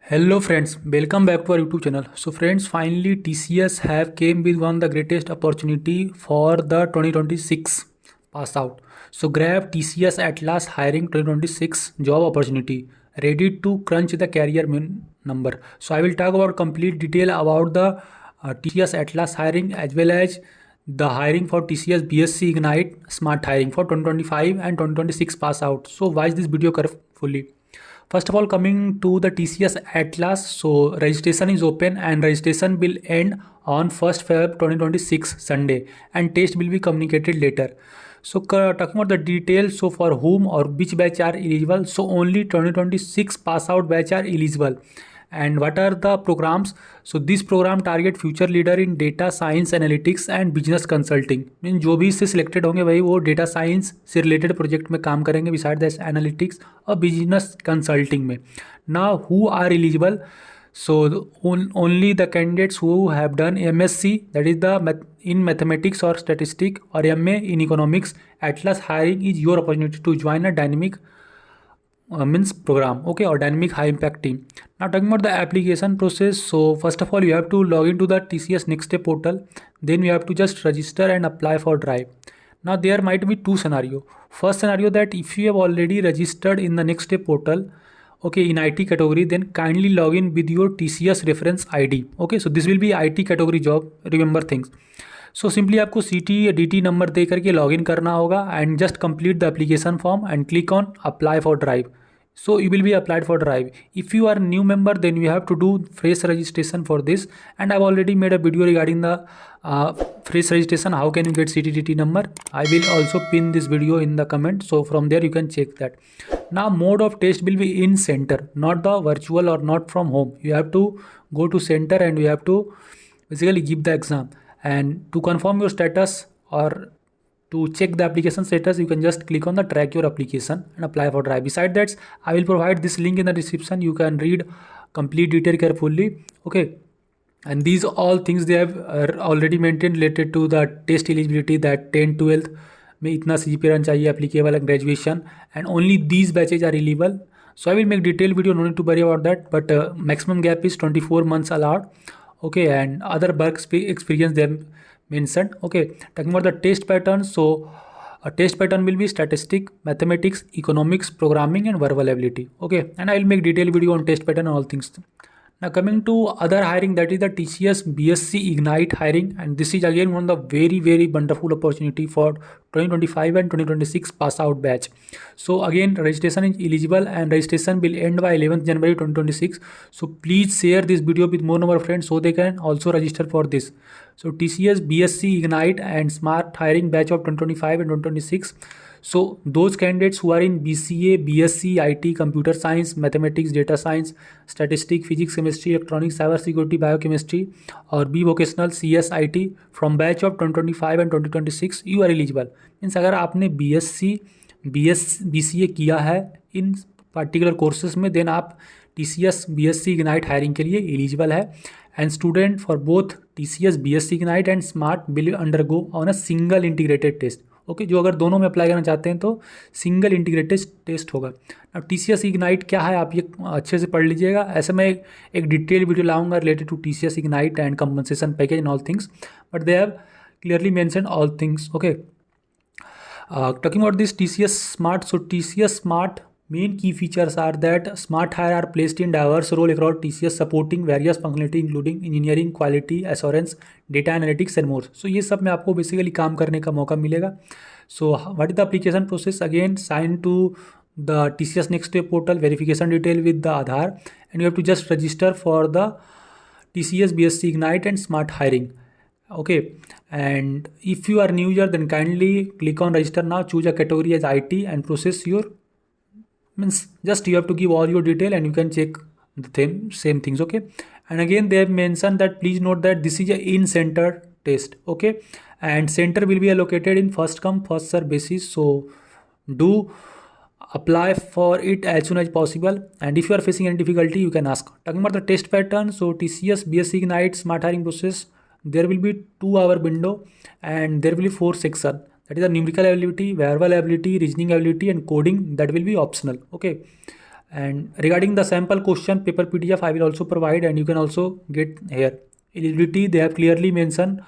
Hello friends, welcome back to our YouTube channel. So friends, finally TCS have came with one of the greatest opportunity for the 2026 pass out. So grab TCS at last hiring 2026 job opportunity. Ready to crunch the career number. So I will talk about complete detail about the TCS at last hiring as well as the hiring for TCS BSc Ignite Smart hiring for 2025 and 2026 pass out. So watch this video carefully. First of all, coming to the TCS Atlas, so registration is open and registration will end on 1st Feb 2026 Sunday and test will be communicated later. So talking about the details, so for whom or which batch are eligible, so only 2026 pass out batch are eligible. And what are the programs? So this program target future leader in data science analytics and business consulting. Mean जो भी इससे selected होंगे वही वो data science से related project में काम करेंगे बिसाइड दैट एनालिटिक्स और बिजनेस कंसल्टिंग में. ना who are eligible, so only the candidates who have done MSc, that is the in mathematics or statistics, or MA in economics. Atlas hiring is your opportunity to join a dynamic means program, okay, or dynamic high impact team. Now talking about the application process, so first of all you have to log into the TCS Next Step portal, then you have to just register and apply for drive. Now there might be two scenario. First scenario, that if you have already registered in the Next Step portal, okay, in IT category, then kindly log in with your TCS reference ID. Okay, so this will be IT category job, remember things. So simply आपको CT या DT number दे करके login करना होगा and just complete the application form and click on apply for drive. So you will be applied for drive. If you are new member, then you have to do fresh registration for this, and I've already made a video regarding the fresh registration, how can you get CTDT number. I will also pin this video in the comment, so from there you can check that. Now mode of test will be in center, not the virtual or not from home. You have to go to center and you have to basically give the exam. And to confirm your status or to check the application status, you can just click on the track your application and apply for drive. Beside that, I will provide this link in the description. You can read complete detail carefully, okay. And these all things they have already maintained related to the test eligibility, that 10 12th में इतना CGPA run चाहिए applicable and graduation, and only these batches are eligible. So I will make detailed video, no need to worry about that, but maximum gap is 24 months allowed, okay. And other work experience they have mentioned, okay. Talking about the test pattern, so a test pattern will be statistic, mathematics, economics, programming and verbal ability, okay. And I will make detailed video on test pattern and all things. Now coming to other hiring, that is the TCS BSc Ignite hiring, and this is again one of the very wonderful opportunity for 2025 and 2026 pass out batch. So again registration is eligible and registration will end by 11th January 2026. So please share this video with more number of friends so they can also register for this. So TCS BSc Ignite and Smart hiring batch of 2025 and 2026. So those candidates who are in BCA, BSc, IT, computer science, mathematics, data science, statistics, physics, chemistry, electronics, cyber security, biochemistry, or B vocational CS, IT from batch of 2025 and 2026, you are eligible. Means अगर आपने BSc, BCA किया है इन particular courses में, then आप TCS BSc Ignite hiring के लिए eligible है. And student for both TCS BSc Ignite and smart will undergo on a single integrated test, okay. जो अगर दोनों में अप्लाई करना चाहते हैं तो सिंगल इंटीग्रेटेड टेस्ट होगा. अब TCS Ignite क्या है आप ये अच्छे से पढ़ लीजिएगा. ऐसे मैं एक डिटेल वीडियो लाऊंगा related to TCS Ignite and compensation package and all things, but they have clearly mention all things, okay. Talking about this TCS Smart, so TCS Smart main key features are that smart hire are placed in diverse role across TCS supporting various functionality including engineering, quality assurance, data analytics and more. So ये सब में आपको basically काम करने का मौका मिलेगा. So what is the application process? Again, sign to the TCS Next Step portal, verification detail with the Aadhaar, and you have to just register for the TCS BSc Ignite and Smart hiring, okay. And if you are new user, then kindly click on register now, choose a category as IT and process your, means just you have to give all your detail and you can check the same things, okay. And again they have mentioned that please note that this is a in center test, okay, and center will be allocated in first come first serve basis, so do apply for it as soon as possible. And if you are facing any difficulty, you can ask. Talking about the test pattern, so TCS BSc Ignite Smart hiring process, there will be 2-hour window and there will be 4 sections, that is the numerical ability, verbal ability, reasoning ability and coding, that will be optional, okay. And regarding the sample question paper PDF, I will also provide, and you can also get here. Eligibility, they have clearly mentioned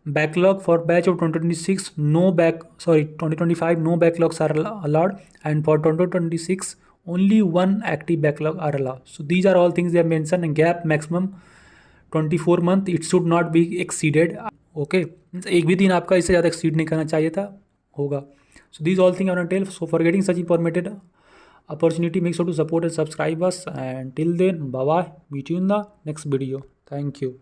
backlog for batch of 2026, 2025, no backlogs are allowed, and for 2026 only one active backlog are allowed. So these are all things they have mentioned. And gap maximum 24 month, it should not be exceeded. Okay, एक भी दिन आपका इससे ज़्यादा exceed नहीं करना चाहिए था, होगा. So these all things I want to tell. So for getting such informative opportunity, make sure to support and subscribe us. And till then, bye bye. Meet you in the next video. Thank you.